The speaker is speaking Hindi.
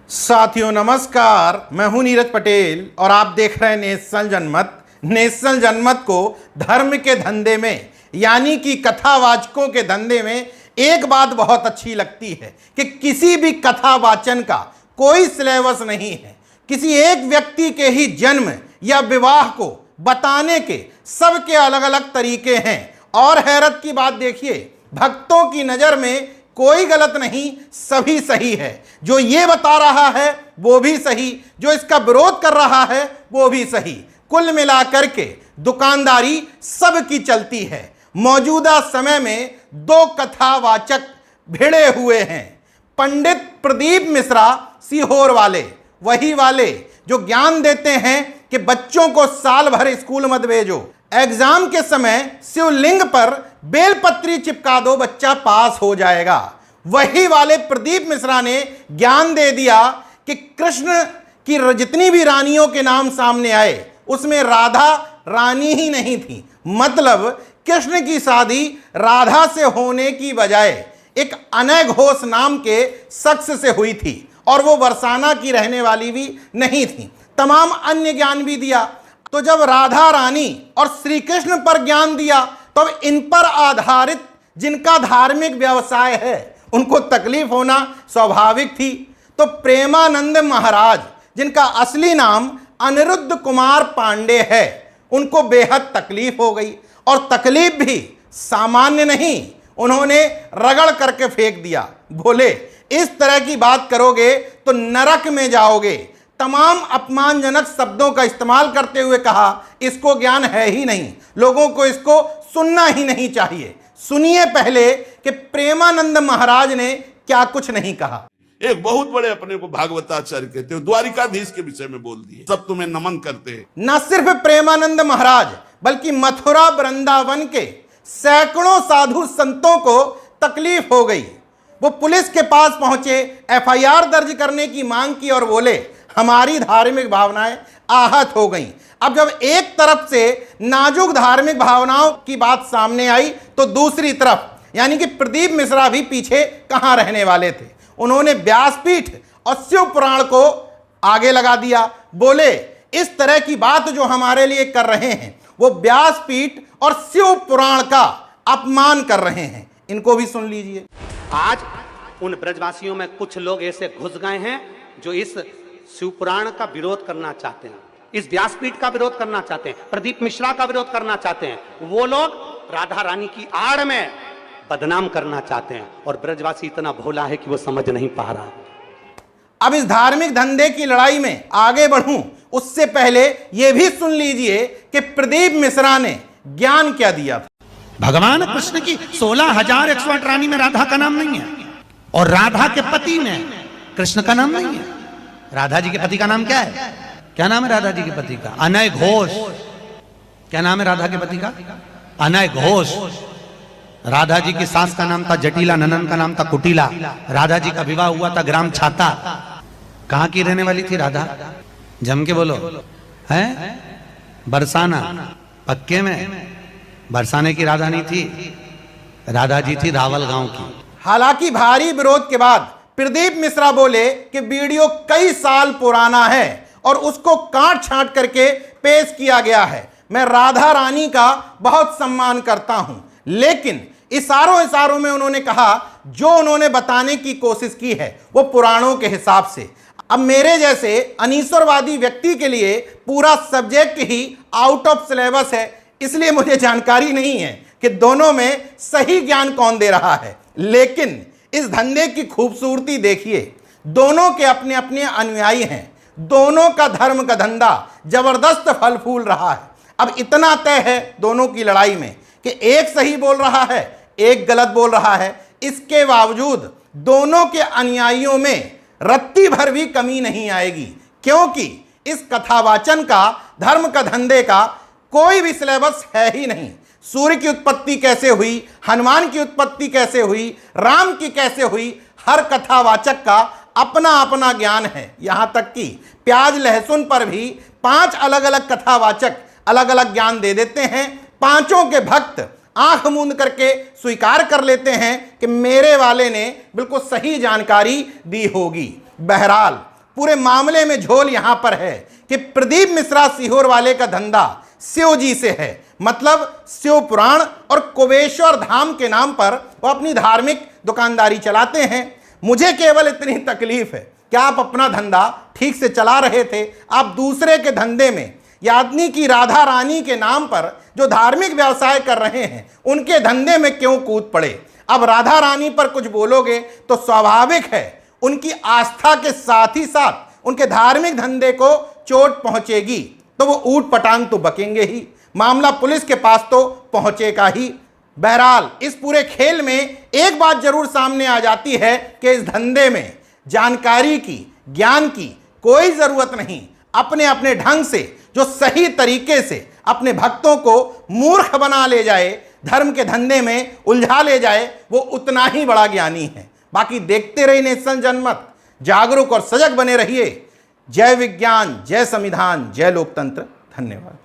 साथियों नमस्कार, मैं हूं नीरज पटेल और आप देख रहे हैं नेशनल जनमत। नेशनल जनमत को धर्म के धंधे में यानी कि कथावाचकों के धंधे में एक बात बहुत अच्छी लगती है कि किसी भी कथावाचन का कोई सिलेबस नहीं है। किसी एक व्यक्ति के ही जन्म या विवाह को बताने के सबके अलग अलग तरीके हैं। और हैरत की बात देखिए, भक्तों की नज़र में कोई गलत नहीं, सभी सही है। जो ये बता रहा है वो भी सही, जो इसका विरोध कर रहा है वो भी सही। कुल मिलाकर के दुकानदारी सबकी चलती है। मौजूदा समय में दो कथावाचक भिड़े हुए हैं। पंडित प्रदीप मिश्रा सीहोर वाले, वही वाले जो ज्ञान देते हैं कि बच्चों को साल भर स्कूल मत भेजो, एग्जाम के समय शिवलिंग पर बेलपत्री चिपका दो, बच्चा पास हो जाएगा। वही वाले प्रदीप मिश्रा ने ज्ञान दे दिया कि कृष्ण की जितनी भी रानियों के नाम सामने आए उसमें राधा रानी ही नहीं थी। मतलब कृष्ण की शादी राधा से होने की बजाय एक अनय घोष नाम के शख्स से हुई थी और वो बरसाना की रहने वाली भी नहीं थी। तमाम अन्य ज्ञान भी दिया। तो जब राधा रानी और श्री कृष्ण पर ज्ञान दिया तो अब इन पर आधारित जिनका धार्मिक व्यवसाय है उनको तकलीफ होना स्वाभाविक थी। तो प्रेमानंद महाराज, जिनका असली नाम अनिरुद्ध कुमार पांडे है, उनको बेहद तकलीफ हो गई। और तकलीफ भी सामान्य नहीं, उन्होंने रगड़ करके फेंक दिया। बोले इस तरह की बात करोगे तो नरक में जाओगे। तमाम अपमानजनक शब्दों का इस्तेमाल करते हुए कहा इसको ज्ञान है ही नहीं, लोगों को इसको सुनना ही नहीं चाहिए। सुनिए पहले कि प्रेमानंद महाराज ने क्या कुछ नहीं कहा। एक बहुत बड़े अपने को भागवताचार्य कहते हो, द्वारिकाधीश के विषय में बोल दिए, सब तुम्हें नमन करते हैं। न सिर्फ प्रेमानंद महाराज बल्कि मथुरा वृंदावन के सैकड़ों साधु संतों को तकलीफ हो गई। वो पुलिस के पास पहुंचे, एफआईआर दर्ज करने की मांग की और बोले हमारी धार्मिक भावनाएं आहत हो गईं। अब जब एक तरफ से नाजुक धार्मिक भावनाओं की बात सामने आई तो दूसरी तरफ यानी कि प्रदीप मिश्रा भी पीछे कहां रहने वाले थे। उन्होंने व्यासपीठ और शिव पुराण को आगे लगा दिया। बोले इस तरह की बात जो हमारे लिए कर रहे हैं वो व्यासपीठ और शिव पुराण का अपमान कर रहे हैं। इनको भी सुन लीजिए। आज उन ब्रजवासियों में कुछ लोग ऐसे घुस गए हैं जो इस शिवपुराण का विरोध करना चाहते हैं, इस व्यासपीठ का विरोध करना चाहते हैं, प्रदीप मिश्रा का विरोध करना चाहते हैं। वो लोग राधा रानी की आड़ में बदनाम करना चाहते हैं और ब्रजवासी इतना भोला है कि वो समझ नहीं पा रहा। अब इस धार्मिक धंधे की लड़ाई में आगे बढ़ूं उससे पहले यह भी सुन लीजिए कि प्रदीप मिश्रा ने ज्ञान क्या दिया था। भगवान कृष्ण की 16,108 रानी में राधा का नाम नहीं है और राधा के पति में कृष्ण का नाम नहीं है। राधा जी के पति का नाम क्या है? क्या नाम है राधा जी के पति का? अनय घोष। क्या नाम है राधा के पति का? अनय घोष। राधा जी की सास का नाम था जटिला, ननन का नाम था कुटिला। राधा जी का विवाह हुआ था ग्राम छाता। कहां की रहने वाली थी राधा? जम के बोलो। है बरसाना। पक्के में बरसाने की राधा नहीं थी, राधा जी थी रावल गांव की। हालांकि भारी विरोध के बाद प्रदीप मिश्रा बोले कि वीडियो कई साल पुराना है और उसको काट छांट करके पेश किया गया है। मैं राधा रानी का बहुत सम्मान करता हूं, लेकिन इशारों में उन्होंने कहा जो उन्होंने बताने की कोशिश की है वो पुराणों के हिसाब से। अब मेरे जैसे अनीश्वरवादी व्यक्ति के लिए पूरा subject he out of syllabus है, इसलिए मुझे जानकारी नहीं है कि दोनों में सही ज्ञान कौन दे रहा है। लेकिन इस धंधे की खूबसूरती देखिए, दोनों के अपने अपने अनुयायी हैं, दोनों का धर्म का धंधा जबरदस्त फल फूल रहा है। अब इतना तय है दोनों की लड़ाई में कि एक सही बोल रहा है, एक गलत बोल रहा है। इसके बावजूद दोनों के अनुयायियों में रत्ती भर भी कमी नहीं आएगी, क्योंकि इस कथावाचन का, धर्म का धंधे का कोई भी सिलेबस है ही नहीं। सूर्य की उत्पत्ति कैसे हुई, हनुमान की उत्पत्ति कैसे हुई, राम की कैसे हुई, हर कथावाचक का अपना अपना ज्ञान है। यहां तक कि प्याज लहसुन पर भी 5 अलग अलग कथावाचक अलग अलग ज्ञान दे देते हैं। पांचों के भक्त आंख मूंद करके स्वीकार कर लेते हैं कि मेरे वाले ने बिल्कुल सही जानकारी दी होगी। बहरहाल पूरे मामले में झोल यहां पर है कि प्रदीप मिश्रा सीहोर वाले का धंधा शिव जी से है, मतलब शिव पुराण और कुबेश्वर धाम के नाम पर वो अपनी धार्मिक दुकानदारी चलाते हैं। मुझे केवल इतनी तकलीफ है कि आप अपना धंधा ठीक से चला रहे थे, आप दूसरे के धंधे में, यानी कि राधा रानी के नाम पर जो धार्मिक व्यवसाय कर रहे हैं उनके धंधे में क्यों कूद पड़े। अब राधा रानी पर कुछ बोलोगे तो स्वाभाविक है उनकी आस्था के साथ ही साथ उनके धार्मिक धंधे को चोट पहुंचेगी, तो वो ऊट पटांग तो बकेंगे ही, मामला पुलिस के पास तो पहुंचेगा ही। बहरहाल इस पूरे खेल में एक बात जरूर सामने आ जाती है कि इस धंधे में जानकारी की, ज्ञान की कोई जरूरत नहीं। अपने अपने ढंग से जो सही तरीके से अपने भक्तों को मूर्ख बना ले जाए, धर्म के धंधे में उलझा ले जाए, वो उतना ही बड़ा ज्ञानी है। बाकी देखते रहिए नेशन जनमत, जागरूक और सजग बने रहिए। जय विज्ञान, जय संविधान, जय लोकतंत्र। धन्यवाद।